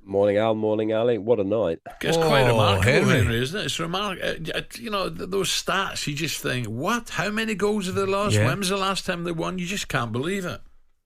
Morning, Al. Morning, Ali. What a night. It's quite remarkable, Henry. Henry, isn't it? It's remarkable. Those stats, you just think, what? How many goals have they lost? Yeah. When was the last time they won? You just can't believe it.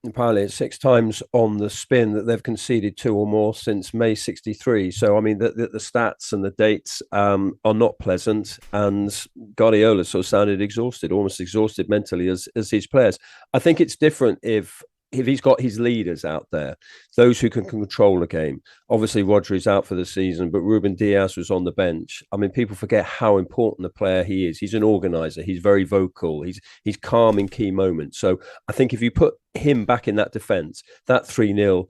Apparently, it's six times on the spin that they've conceded two or more since May '63. So, I mean, the stats and the dates are not pleasant. And Guardiola sort of sounded exhausted, almost exhausted mentally as his players. I think it's different if he's got his leaders out there, those who can control the game. Obviously, Rodri's out for the season, but Ruben Diaz was on the bench. I mean, people forget how important a player he is. He's an organizer. He's very vocal. He's calm in key moments. So I think if you put him back in that defence, that 3-0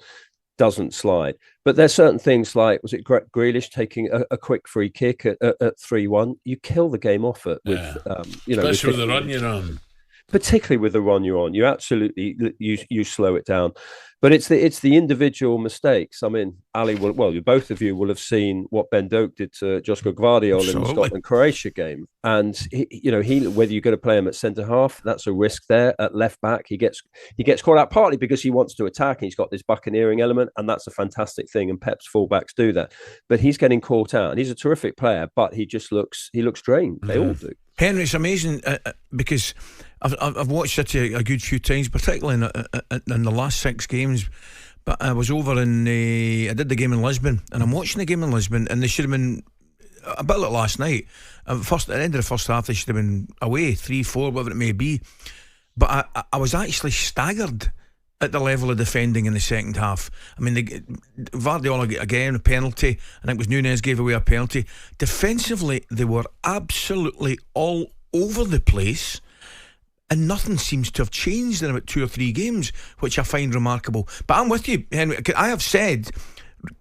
doesn't slide. But there's certain things like, was it Grealish taking a quick free kick at 3-1? You kill the game off it with, Especially with the run you're on. Particularly with the run you're on, you absolutely you slow it down. But it's the individual mistakes. I mean, Ali both of you will have seen what Ben Doak did to Josko Gvardiol in the Scotland-Croatia game, and he whether you're going to play him at centre half, that's a risk there. At left back, he gets caught out partly because he wants to attack, and he's got this buccaneering element, and that's a fantastic thing. And Pep's fullbacks do that, but he's getting caught out, and he's a terrific player, but he looks drained. They all do. Henry, it's amazing because I've watched City a good few times, particularly in the last 6 games. But I was over I did the game in Lisbon, and I'm watching the game in Lisbon, and they should have been a bit like last night. At the end of the first half, they should have been away 3-4, whatever it may be. But I was actually staggered at the level of defending in the second half. I mean, Guardiola again, a penalty. I think it was Núñez gave away a penalty. Defensively, they were absolutely all over the place, and nothing seems to have changed in about 2 or 3 games, which I find remarkable. But I'm with you, Henry. I have said,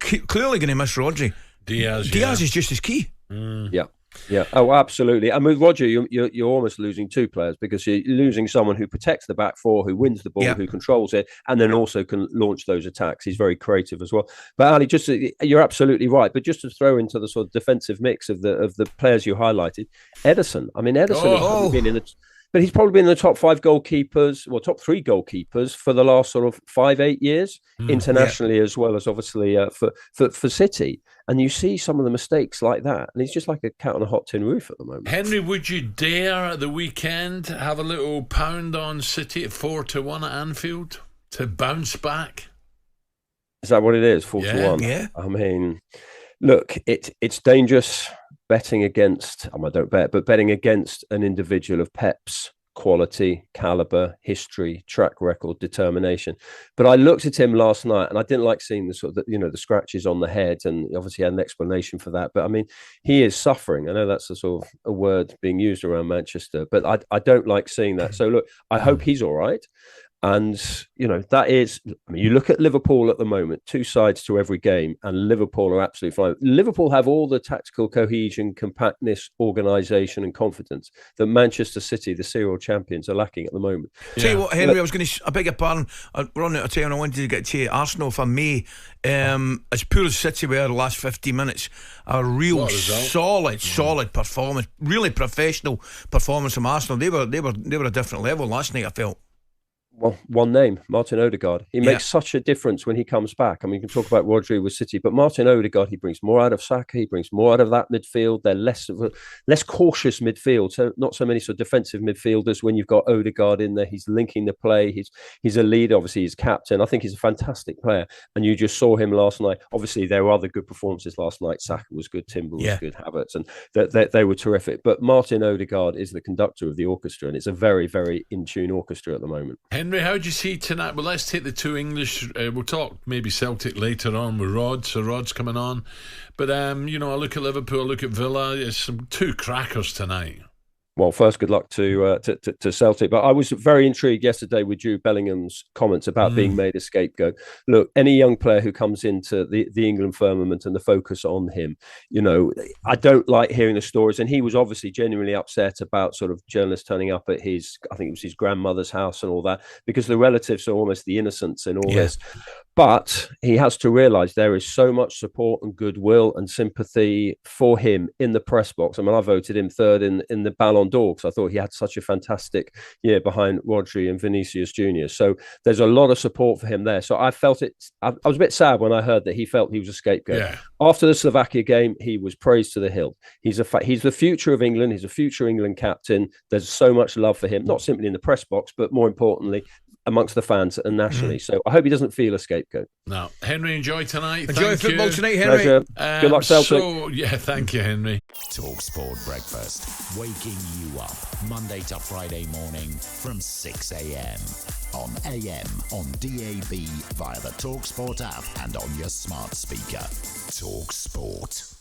clearly going to miss Rodri. Diaz is just as key. Yeah. Oh, absolutely. And with Roger, you're almost losing 2 players, because you're losing someone who protects the back four, who wins the ball, who controls it, and then also can launch those attacks. He's very creative as well. But Ali, you're absolutely right. But just to throw into the sort of defensive mix of the players you highlighted, Ederson. I mean, Ederson has been in the. But he's probably been in the top 5 goalkeepers, top 3 goalkeepers for the last sort of 5-8 years, internationally, as well as obviously for City. And you see some of the mistakes like that, and he's just like a cat on a hot tin roof at the moment. Henry, would you dare at the weekend have a little pound on City at 4-1 at Anfield to bounce back? Is that what it is? 4-1? Yeah. I mean, look, it's dangerous betting against, I don't bet, but betting against an individual of Pep's quality, caliber, history, track record, determination. But I looked at him last night, and I didn't like seeing the sort of the scratches on the head, and obviously had an explanation for that. But I mean, he is suffering. I know that's a sort of a word being used around Manchester, but I don't like seeing that. So look, I hope he's all right. And, that is, I mean, you look at Liverpool at the moment, 2 sides to every game, and Liverpool are absolutely fine. Liverpool have all the tactical cohesion, compactness, organisation and confidence that Manchester City, the serial champions, are lacking at the moment. Tell you what, Henry, I beg your pardon, we're on out of time. I wanted to get to Arsenal, if I may. As poor as City were the last 50 minutes, a real solid performance, really professional performance from Arsenal. They were a different level last night, I felt. Well, one name, Martin Odegaard. He makes such a difference when he comes back. I mean, you can talk about Rodri with City, but Martin Odegaard, he brings more out of Saka. He brings more out of that midfield. They're less cautious midfield, so not so many sort of defensive midfielders. When you've got Odegaard in there, he's linking the play. He's a leader. Obviously, he's captain. I think he's a fantastic player. And you just saw him last night. Obviously, there were other good performances last night. Saka was good. Timber was good. Havertz, and they were terrific. But Martin Odegaard is the conductor of the orchestra, and it's a very, very in-tune orchestra at the moment. Henry, how do you see tonight? Well, let's take the 2 English. We'll talk maybe Celtic later on with Rod. So Rod's coming on. But, I look at Liverpool, I look at Villa. It's some 2 crackers tonight. Well, first, good luck to Celtic. But I was very intrigued yesterday with Jude Bellingham's comments about being made a scapegoat. Look, any young player who comes into the England firmament and the focus on him, I don't like hearing the stories. And he was obviously genuinely upset about sort of journalists turning up at I think it was his grandmother's house and all that, because the relatives are almost the innocents in all this. But he has to realise there is so much support and goodwill and sympathy for him in the press box. I mean, I voted him third in the Ballon d'Or because I thought he had such a fantastic year behind Rodri and Vinicius Junior. So there's a lot of support for him there. So I felt it. I was a bit sad when I heard that he felt he was a scapegoat. Yeah. After the Slovakia game, he was praised to the hilt. He's the future of England. He's a future England captain. There's so much love for him, not simply in the press box, but more importantly, amongst the fans and nationally. So I hope he doesn't feel a scapegoat. No. Henry, enjoy tonight. Enjoy Thank football you. tonight, Henry. Pleasure. Good luck, Celtic. Thank you, Henry. talkSPORT Breakfast, waking you up Monday to Friday morning from 6 a.m. on AM, on DAB, via the talkSPORT app and on your smart speaker. talkSPORT.